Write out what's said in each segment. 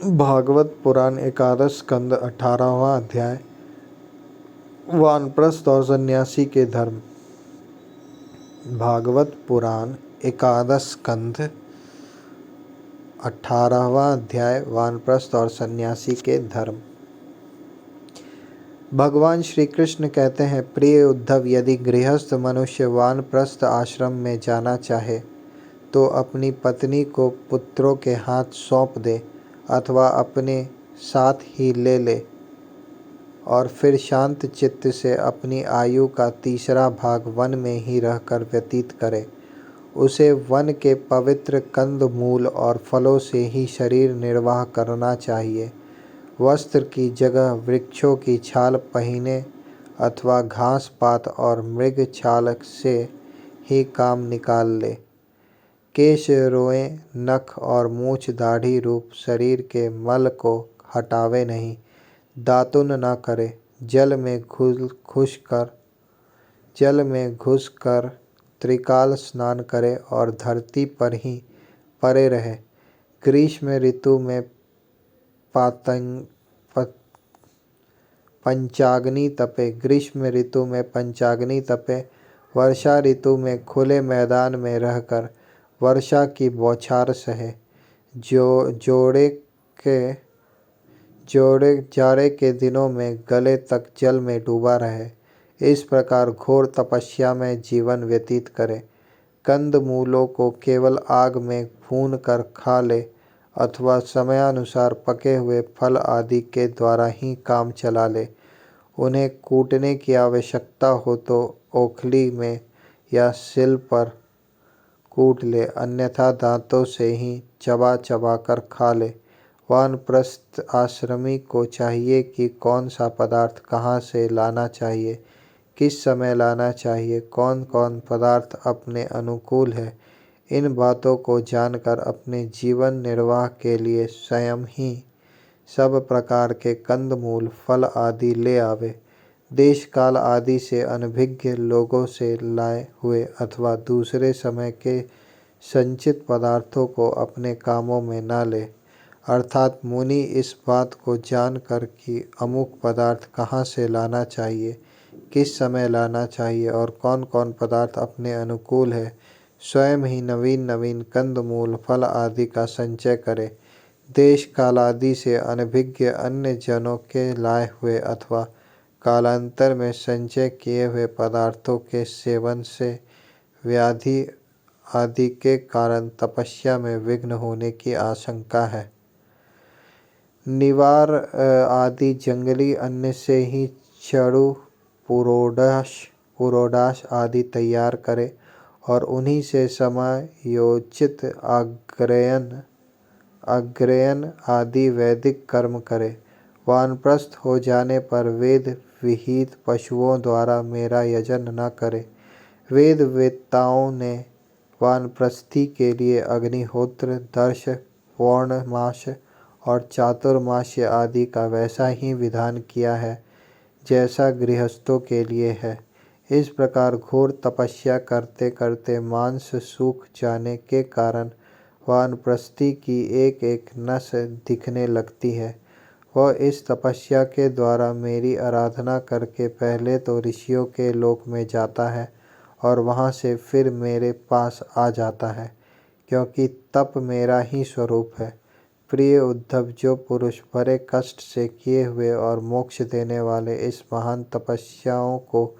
भागवत पुराण एकादश स्कंद 18वां अध्याय वानप्रस्थ और सन्यासी के धर्म। भागवत पुराण एकादश स्कंद 18वां अध्याय वानप्रस्थ और सन्यासी के धर्म। भगवान श्री कृष्ण कहते हैं, प्रिय उद्धव, यदि गृहस्थ मनुष्य वानप्रस्थ आश्रम में जाना चाहे तो अपनी पत्नी को पुत्रों के हाथ सौंप दे अथवा अपने साथ ही ले ले और फिर शांत चित्त से अपनी आयु का तीसरा भाग वन में ही रहकर व्यतीत करे। उसे वन के पवित्र कंद मूल और फलों से ही शरीर निर्वाह करना चाहिए। वस्त्र की जगह वृक्षों की छाल पहने अथवा घास पात और मृग छाल से ही काम निकाल ले। केश, रोएं, नख और मूछ दाढ़ी रूप शरीर के मल को हटावे नहीं। दातुन न करे। जल में घुस कर त्रिकाल स्नान करे और धरती पर ही पड़े रहे। ग्रीष्म ऋतु में पंचाग्नि तपे। वर्षा ऋतु में खुले मैदान में रहकर वर्षा की बौछार सहे। जाड़े के दिनों में गले तक जल में डूबा रहे। इस प्रकार घोर तपस्या में जीवन व्यतीत करे। कंद मूलों को केवल आग में भून कर खा ले अथवा समयानुसार पके हुए फल आदि के द्वारा ही काम चला ले। उन्हें कूटने की आवश्यकता हो तो ओखली में या सिल पर कूट ले, अन्यथा दांतों से ही चबा चबा कर खा ले। वानप्रस्थ आश्रमी को चाहिए कि कौन सा पदार्थ कहाँ से लाना चाहिए, किस समय लाना चाहिए, कौन कौन पदार्थ अपने अनुकूल है, इन बातों को जानकर अपने जीवन निर्वाह के लिए स्वयं ही सब प्रकार के कंदमूल फल आदि ले आवे। देश काल आदि से अनभिज्ञ लोगों से लाए हुए अथवा दूसरे समय के संचित पदार्थों को अपने कामों में न ले। अर्थात मुनि इस बात को जानकर कि अमुक पदार्थ कहाँ से लाना चाहिए, किस समय लाना चाहिए और कौन कौन पदार्थ अपने अनुकूल है, स्वयं ही नवीन नवीन कंदमूल फल आदि का संचय करे। देश काल आदि से अनभिज्ञ अन्य जनों के लाए हुए अथवा कालांतर में संचय किए हुए पदार्थों के सेवन से व्याधि आदि के कारण तपस्या में विघ्न होने की आशंका है। निवार आदि जंगली अन्न से ही चड़ू, पुरोडाश आदि तैयार करे और उन्हीं से समयोचित अग्रयन आदि वैदिक कर्म करे। वानप्रस्थ हो जाने पर वेद विहित पशुओं द्वारा मेरा यजन न करे। वेद वेत्ताओं ने वानप्रस्थी के लिए अग्निहोत्र, दर्श, पौर्णमास और चातुर्मास्य आदि का वैसा ही विधान किया है जैसा गृहस्थों के लिए है। इस प्रकार घोर तपस्या करते करते मांस सूख जाने के कारण वानप्रस्थी की एक एक नस दिखने लगती है। वह इस तपस्या के द्वारा मेरी आराधना करके पहले तो ऋषियों के लोक में जाता है और वहाँ से फिर मेरे पास आ जाता है, क्योंकि तप मेरा ही स्वरूप है। प्रिय उद्धव, जो पुरुष बड़े कष्ट से किए हुए और मोक्ष देने वाले इस महान तपस्याओं को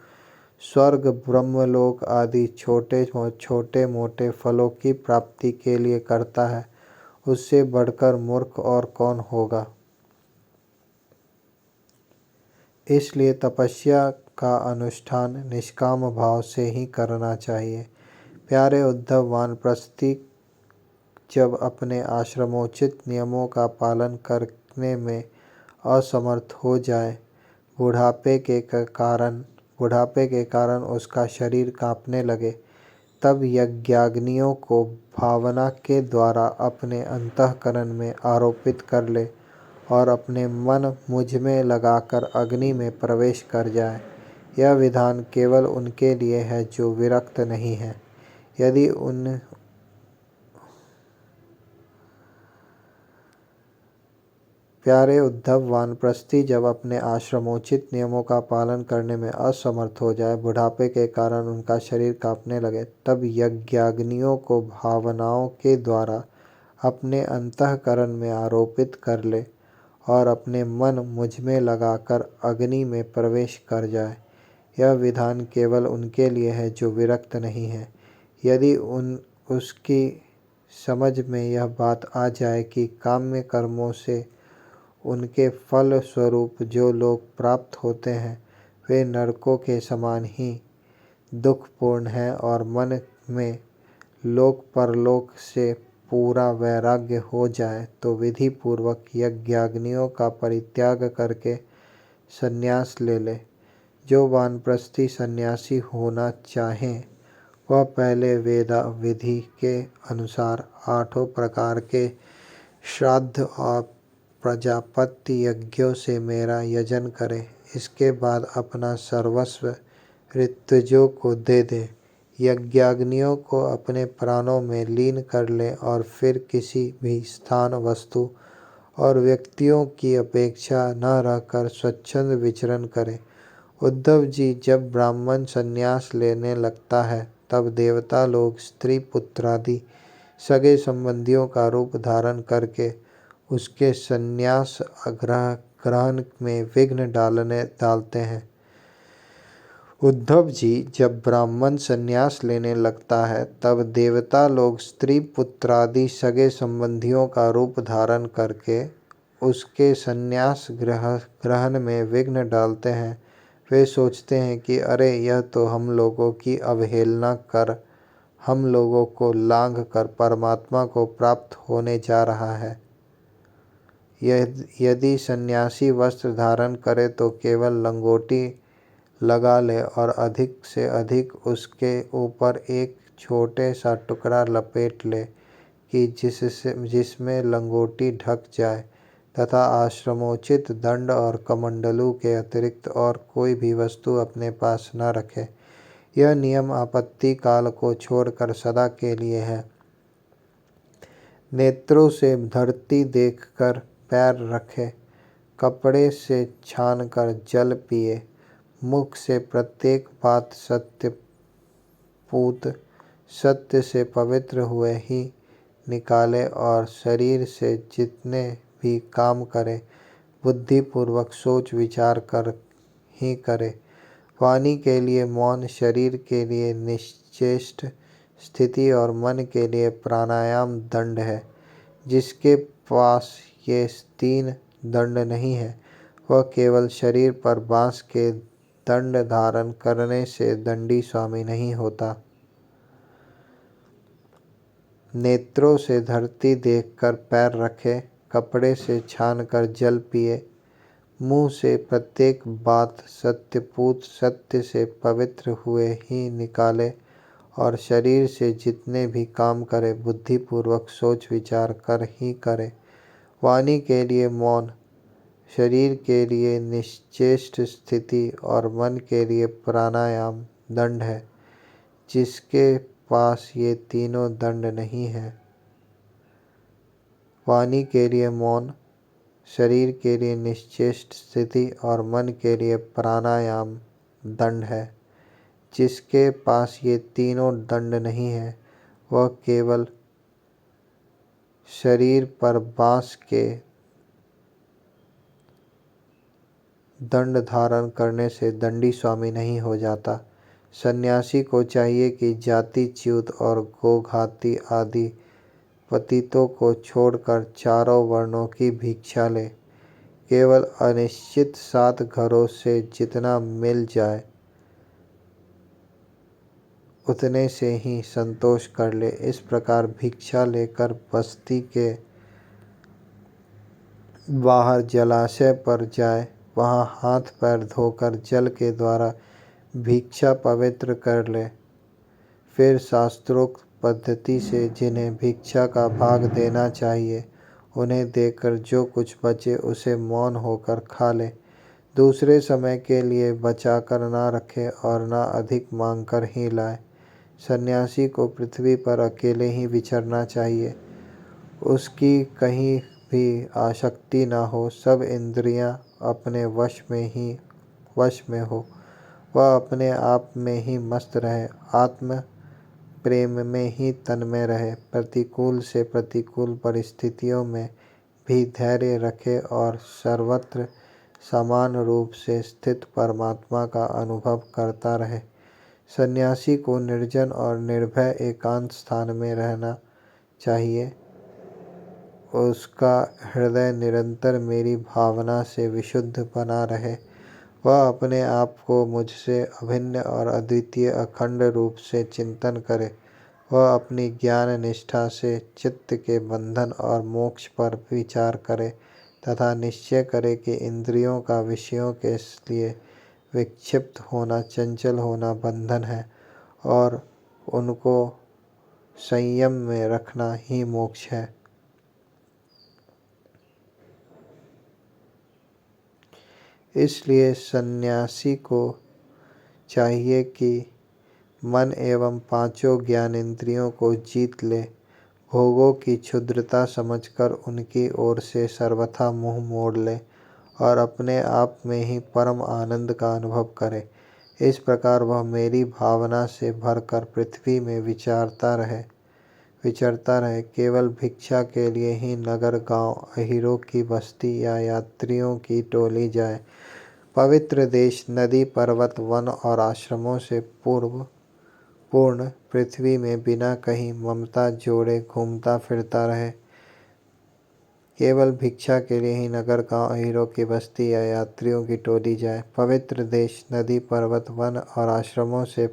स्वर्ग, ब्रह्मलोक आदि छोटे मोटे फलों की प्राप्ति के लिए करता है, उससे बढ़कर मूर्ख और कौन होगा। इसलिए तपस्या का अनुष्ठान निष्काम भाव से ही करना चाहिए। प्यारे उद्धव, वानप्रस्थी जब अपने आश्रमोचित नियमों का पालन करने में असमर्थ हो जाए, बुढ़ापे के कारण उसका शरीर कांपने लगे, तब यज्ञाग्नियों को भावना के द्वारा अपने अंतःकरण में आरोपित कर ले और अपने मन मुझ में लगाकर अग्नि में प्रवेश कर जाए। यह विधान केवल उनके लिए है जो विरक्त नहीं है। प्यारे उद्धव, वानप्रस्थी जब अपने आश्रमोचित नियमों का पालन करने में असमर्थ हो जाए, बुढ़ापे के कारण उनका शरीर कांपने लगे, तब यज्ञाग्नियों को भावनाओं के द्वारा अपने अंतःकरण में आरोपित कर ले और अपने मन मुझमें लगाकर अग्नि में प्रवेश कर जाए। यह विधान केवल उनके लिए है जो विरक्त नहीं है। यदि उसकी समझ में यह बात आ जाए कि काम्य कर्मों से उनके फल स्वरूप जो लोग प्राप्त होते हैं वे नरकों के समान ही दुखपूर्ण हैं और मन में लोक परलोक से पूरा वैराग्य हो जाए, तो विधि पूर्वक यज्ञाग्नियों का परित्याग करके संन्यास ले ले। जो वानप्रस्थी सन्यासी होना चाहें वह पहले वेदा विधि के अनुसार 8 प्रकार के श्राद्ध और प्रजापत्य यज्ञों से मेरा यजन करे। इसके बाद अपना सर्वस्व ऋत्विजों को दे दे, यज्ञाग्नियों को अपने प्राणों में लीन कर ले और फिर किसी भी स्थान, वस्तु और व्यक्तियों की अपेक्षा न रहकर स्वच्छंद विचरण करे। उद्धव जी, जब ब्राह्मण संन्यास लेने लगता है तब देवता लोग स्त्री पुत्रादि सगे संबंधियों का रूप धारण करके उसके संन्यास ग्रहण में विघ्न डालते हैं। उद्धव जी, जब ब्राह्मण संन्यास लेने लगता है तब देवता लोग स्त्री पुत्रादि सगे संबंधियों का रूप धारण करके उसके संन्यास ग्रहण में विघ्न डालते हैं। वे सोचते हैं कि अरे, यह तो हम लोगों की अवहेलना कर हम लोगों को लांघ कर परमात्मा को प्राप्त होने जा रहा है। यदि सन्यासी वस्त्र धारण करे तो केवल लंगोटी लगा ले और अधिक से अधिक उसके ऊपर एक छोटे सा टुकड़ा लपेट ले कि जिसमें लंगोटी ढक जाए, तथा आश्रमोचित दंड और कमंडलू के अतिरिक्त और कोई भी वस्तु अपने पास न रखे। यह नियम आपत्ति काल को छोड़कर सदा के लिए है। नेत्रों से धरती देखकर पैर रखे, कपड़े से छानकर जल पिए, मुख से प्रत्येक बात सत्य से पवित्र हुए ही निकाले और शरीर से जितने भी काम करे बुद्धिपूर्वक सोच विचार कर ही करे। वाणी के लिए मौन, शरीर के लिए निश्चेष्ट स्थिति और मन के लिए प्राणायाम दंड है। जिसके पास ये 3 दंड नहीं है वह केवल शरीर पर बांस के दंड धारण करने से दंडी स्वामी नहीं होता। नेत्रों से धरती देखकर पैर रखे, कपड़े से छानकर जल पिए, मुँह से प्रत्येक बात सत्य से पवित्र हुए ही निकाले और शरीर से जितने भी काम करे बुद्धिपूर्वक सोच विचार कर ही करे। वाणी के लिए मौन, शरीर के लिए निश्चेष्ट स्थिति और मन के लिए प्राणायाम दंड है। जिसके पास ये तीनों दंड नहीं है, वाणी के लिए मौन, शरीर के लिए निश्चेष्ट स्थिति और मन के लिए प्राणायाम दंड है। जिसके पास ये तीनों दंड नहीं है वह केवल शरीर पर बांस के दंड धारण करने से दंडी स्वामी नहीं हो जाता। सन्यासी को चाहिए कि जाति च्युत और गोघाती आदि पतितों को छोड़कर चारों वर्णों की भिक्षा ले। केवल अनिश्चित 7 घरों से जितना मिल जाए उतने से ही संतोष कर ले। इस प्रकार भिक्षा लेकर बस्ती के बाहर जलाशय पर जाए, वहाँ हाथ पैर धोकर जल के द्वारा भिक्षा पवित्र कर ले। फिर शास्त्रोक्त पद्धति से जिन्हें भिक्षा का भाग देना चाहिए उन्हें देकर जो कुछ बचे उसे मौन होकर खा ले। दूसरे समय के लिए बचाकर ना रखे और ना अधिक मांगकर ही लाए। सन्यासी को पृथ्वी पर अकेले ही विचरना चाहिए। उसकी कहीं भी आसक्ति न हो, सब इंद्रियां अपने वश में हो, वह अपने आप में ही मस्त रहे, आत्म प्रेम में ही तन्मय रहे, प्रतिकूल से प्रतिकूल परिस्थितियों में भी धैर्य रखे और सर्वत्र समान रूप से स्थित परमात्मा का अनुभव करता रहे। सन्यासी को निर्जन और निर्भय एकांत स्थान में रहना चाहिए। उसका हृदय निरंतर मेरी भावना से विशुद्ध बना रहे। वह अपने आप को मुझसे अभिन्न और अद्वितीय अखंड रूप से चिंतन करे। वह अपनी ज्ञान निष्ठा से चित्त के बंधन और मोक्ष पर विचार करे तथा निश्चय करे कि इंद्रियों का विषयों के लिए विक्षिप्त होना, चंचल होना बंधन है और उनको संयम में रखना ही मोक्ष है। इसलिए सन्यासी को चाहिए कि मन एवं पांचों ज्ञानेंद्रियों को जीत ले, भोगों की क्षुद्रता समझकर उनकी ओर से सर्वथा मुंह मोड़ ले और अपने आप में ही परम आनंद का अनुभव करे। इस प्रकार वह मेरी भावना से भरकर पृथ्वी में विचरता रहे। केवल भिक्षा के लिए ही नगर, गांव, अहीरों की बस्ती या यात्रियों की टोली जाए। पवित्र देश, नदी, पर्वत, वन और आश्रमों से पूर्ण पृथ्वी में बिना कहीं ममता जोड़े घूमता फिरता रहे। केवल भिक्षा के लिए ही नगर, गांव, अहीरों की बस्ती या यात्रियों की टोली जाए। पवित्र देश, नदी, पर्वत, वन और आश्रमों से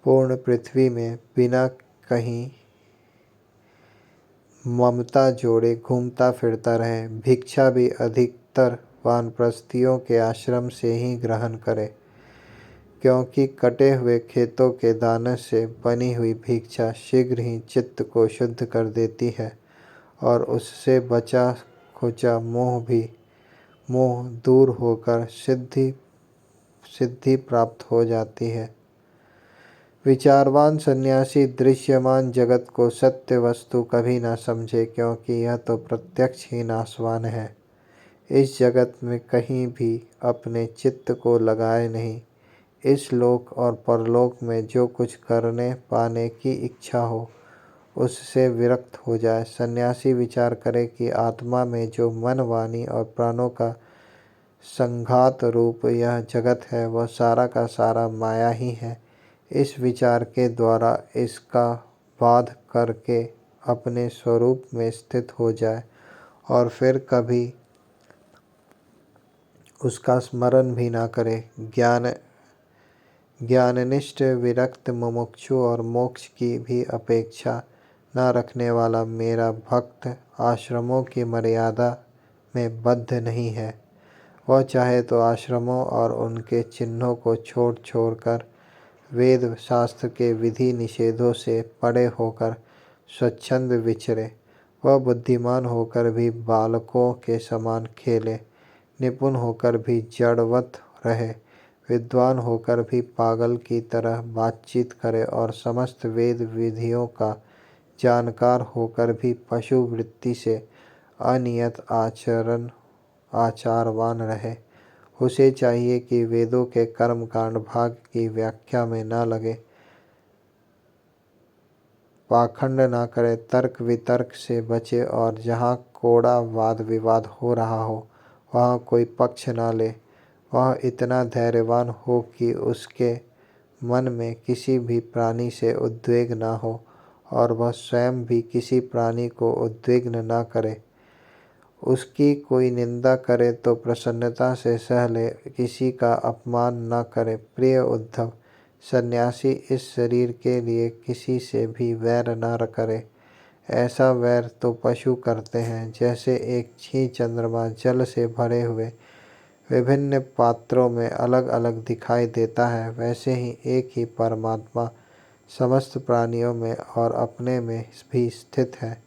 पूर्ण पृथ्वी में बिना कहीं ममता जोड़े घूमता फिरता रहे। भिक्षा भी अधिकतर वानप्रस्थियों के आश्रम से ही ग्रहण करे, क्योंकि कटे हुए खेतों के दाने से बनी हुई भिक्षा शीघ्र ही चित्त को शुद्ध कर देती है और उससे बचा खुचा मोह दूर होकर सिद्धि प्राप्त हो जाती है। विचारवान सन्यासी दृश्यमान जगत को सत्य वस्तु कभी न समझे, क्योंकि यह तो प्रत्यक्ष ही नाशवान है। इस जगत में कहीं भी अपने चित्त को लगाए नहीं। इस लोक और परलोक में जो कुछ करने पाने की इच्छा हो, उससे विरक्त हो जाए। सन्यासी विचार करे कि आत्मा में जो मन, वाणी और प्राणों का संघात रूप यह जगत है, वह सारा का सारा माया ही है। इस विचार के द्वारा इसका बाध करके अपने स्वरूप में स्थित हो जाए और फिर कभी उसका स्मरण भी ना करे। ज्ञाननिष्ठ विरक्त मुमुक्षु और मोक्ष की भी अपेक्षा न रखने वाला मेरा भक्त आश्रमों की मर्यादा में बद्ध नहीं है। वह चाहे तो आश्रमों और उनके चिन्हों को छोड़कर वेद शास्त्र के विधि निषेधों से परे होकर स्वच्छंद विचरे। वह बुद्धिमान होकर भी बालकों के समान खेले, निपुण होकर भी जड़वत रहे, विद्वान होकर भी पागल की तरह बातचीत करे और समस्त वेद विधियों का जानकार होकर भी पशु वृत्ति से अनियत आचारवान रहे। उसे चाहिए कि वेदों के कर्मकांड भाग की व्याख्या में न लगे, पाखंड न करे, तर्क वितर्क से बचे और जहाँ कोड़ा वाद विवाद हो रहा हो वहाँ कोई पक्ष न ले। वह इतना धैर्यवान हो कि उसके मन में किसी भी प्राणी से उद्वेग न हो और वह स्वयं भी किसी प्राणी को उद्विग्न न करे। उसकी कोई निंदा करे तो प्रसन्नता से सह ले, किसी का अपमान न करे। प्रिय उद्धव, सन्यासी इस शरीर के लिए किसी से भी वैर न करे। ऐसा वैर तो पशु करते हैं। जैसे एक ही चंद्रमा जल से भरे हुए विभिन्न पात्रों में अलग अलग दिखाई देता है, वैसे ही एक ही परमात्मा समस्त प्राणियों में और अपने में भी स्थित है।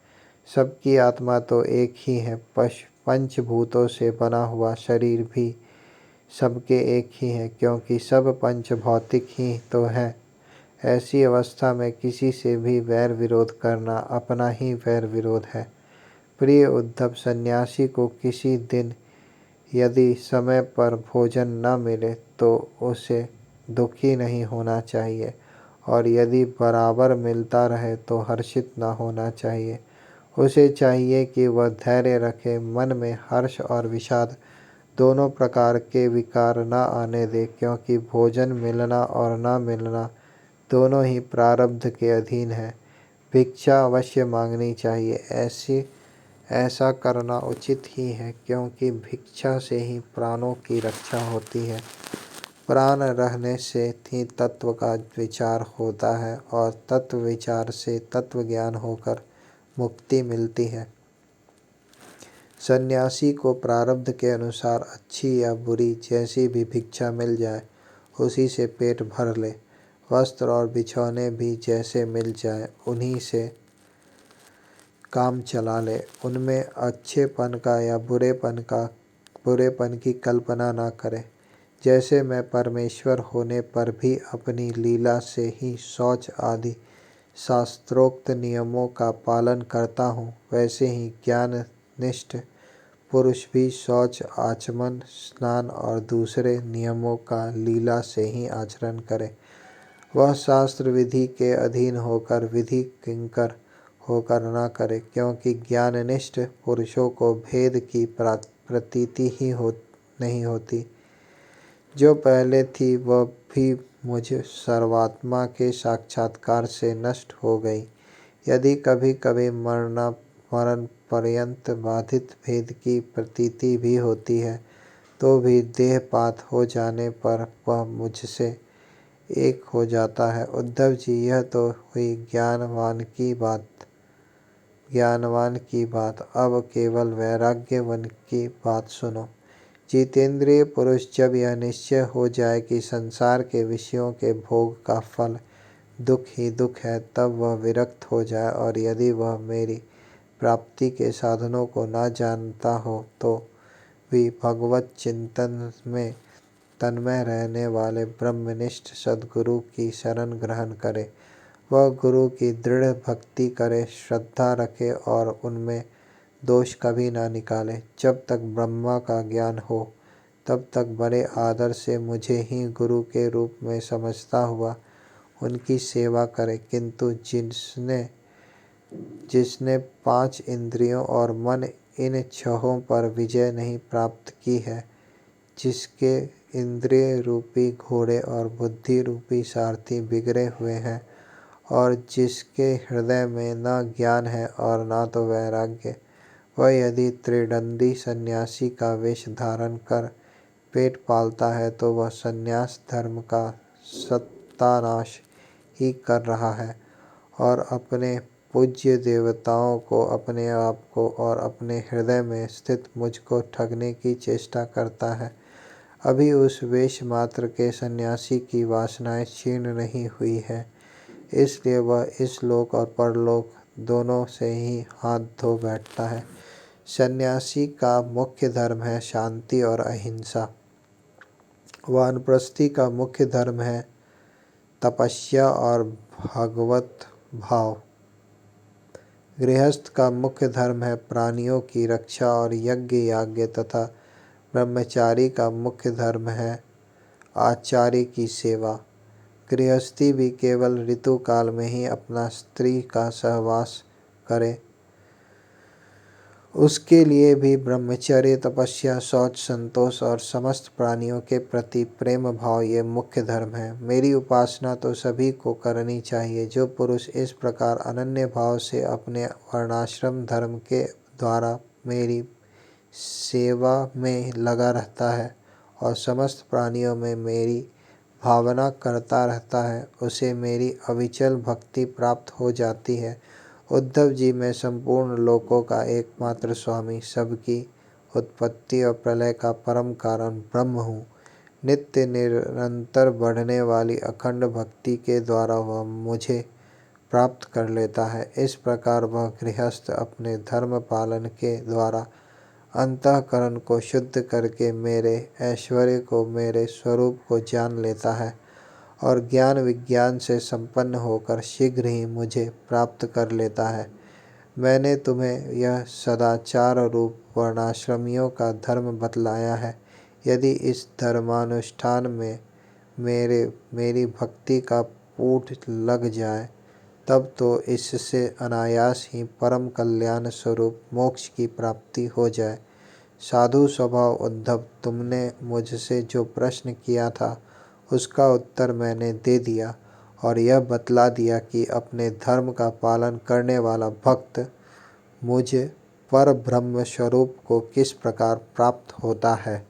सबकी आत्मा तो एक ही है। पंचभूतों से बना हुआ शरीर भी सबके एक ही है, क्योंकि सब पंच भौतिक ही तो है। ऐसी अवस्था में किसी से भी वैर विरोध करना अपना ही वैर विरोध है। प्रिय उद्धव, सन्यासी को किसी दिन यदि समय पर भोजन न मिले तो उसे दुखी नहीं होना चाहिए, और यदि बराबर मिलता रहे तो हर्षित न होना चाहिए। उसे चाहिए कि वह धैर्य रखे, मन में हर्ष और विषाद दोनों प्रकार के विकार न आने दे, क्योंकि भोजन मिलना और न मिलना दोनों ही प्रारब्ध के अधीन है। भिक्षा अवश्य मांगनी चाहिए, ऐसा करना उचित ही है, क्योंकि भिक्षा से ही प्राणों की रक्षा होती है। प्राण रहने से ही तत्व का विचार होता है, और तत्व विचार से तत्व ज्ञान होकर मुक्ति मिलती है। सन्यासी को प्रारब्ध के अनुसार अच्छी या बुरी जैसी भी भिक्षा मिल जाए, उसी से पेट भर ले। वस्त्र और बिछौने भी जैसे मिल जाए, उन्हीं से काम चला ले। उनमें अच्छेपन का या बुरेपन की कल्पना न करे। जैसे मैं परमेश्वर होने पर भी अपनी लीला से ही शौच आदि शास्त्रोक्त नियमों का पालन करता हूँ, वैसे ही ज्ञाननिष्ठ पुरुष भी शौच, आचमन, स्नान और दूसरे नियमों का लीला से ही आचरण करे। वह शास्त्र विधि के अधीन होकर विधि किंकर होकर न करे, क्योंकि ज्ञाननिष्ठ पुरुषों को भेद की प्रतीति ही नहीं होती। जो पहले थी वह भी मुझ सर्वात्मा के साक्षात्कार से नष्ट हो गई। यदि कभी कभी मरण पर्यंत बाधित भेद की प्रतीति भी होती है, तो भी देहपात हो जाने पर वह मुझसे एक हो जाता है। उद्धव जी, यह तो हुई ज्ञानवान की बात। अब केवल वैराग्यवान की बात सुनो। जितेंद्रिय पुरुष जब यह निश्चय हो जाए कि संसार के विषयों के भोग का फल दुख ही दुख है, तब वह विरक्त हो जाए, और यदि वह मेरी प्राप्ति के साधनों को न जानता हो तो भी भगवत चिंतन में तन्मय रहने वाले ब्रह्मनिष्ठ सद्गुरु की शरण ग्रहण करे। वह गुरु की दृढ़ भक्ति करे, श्रद्धा रखे और उनमें दोष कभी न निकाले। जब तक ब्रह्मा का ज्ञान हो, तब तक बड़े आदर से मुझे ही गुरु के रूप में समझता हुआ उनकी सेवा करे। किंतु जिसने 5 इंद्रियों और मन, इन 6 पर विजय नहीं प्राप्त की है, जिसके इंद्रिय रूपी घोड़े और बुद्धि रूपी सारथी बिगड़े हुए हैं, और जिसके हृदय में न ज्ञान है और न तो वैराग्य, वह यदि त्रिदंडी सन्यासी का वेश धारण कर पेट पालता है, तो वह सन्यास धर्म का सत्यानाश ही कर रहा है, और अपने पूज्य देवताओं को, अपने आप को और अपने हृदय में स्थित मुझको ठगने की चेष्टा करता है। अभी उस वेश मात्र के सन्यासी की वासनाएं क्षीण नहीं हुई है, इसलिए वह इस लोक और परलोक दोनों से ही हाथ धो बैठता है। सन्यासी का मुख्य धर्म है शांति और अहिंसा। वानप्रस्थी का मुख्य धर्म है तपस्या और भगवत भाव। गृहस्थ का मुख्य धर्म है प्राणियों की रक्षा और यज्ञ याज्ञ तथा ब्रह्मचारी का मुख्य धर्म है आचार्य की सेवा। गृहस्थी भी केवल ऋतु काल में ही अपना स्त्री का सहवास करे। उसके लिए भी ब्रह्मचर्य, तपस्या, शौच, संतोष और समस्त प्राणियों के प्रति प्रेम भाव ये मुख्य धर्म है। मेरी उपासना तो सभी को करनी चाहिए। जो पुरुष इस प्रकार अनन्य भाव से अपने वर्णाश्रम धर्म के द्वारा मेरी सेवा में लगा रहता है और समस्त प्राणियों में मेरी भावना करता रहता है, उसे मेरी अविचल भक्ति प्राप्त हो जाती है। उद्धव जी, मैं संपूर्ण लोकों का एकमात्र स्वामी, सबकी उत्पत्ति और प्रलय का परम कारण ब्रह्म हूँ। नित्य निरंतर बढ़ने वाली अखंड भक्ति के द्वारा वह मुझे प्राप्त कर लेता है। इस प्रकार वह गृहस्थ अपने धर्म पालन के द्वारा अंतःकरण को शुद्ध करके मेरे ऐश्वर्य को, मेरे स्वरूप को जान लेता है, और ज्ञान विज्ञान से संपन्न होकर शीघ्र ही मुझे प्राप्त कर लेता है। मैंने तुम्हें यह सदाचार रूप वर्णाश्रमियों का धर्म बतलाया है। यदि इस धर्मानुष्ठान में मेरी भक्ति का पूठ लग जाए, तब तो इससे अनायास ही परम कल्याण स्वरूप मोक्ष की प्राप्ति हो जाए। साधु स्वभाव उद्धव, तुमने मुझसे जो प्रश्न किया था उसका उत्तर मैंने दे दिया और यह बतला दिया कि अपने धर्म का पालन करने वाला भक्त मुझ पर ब्रह्म स्वरूप को किस प्रकार प्राप्त होता है।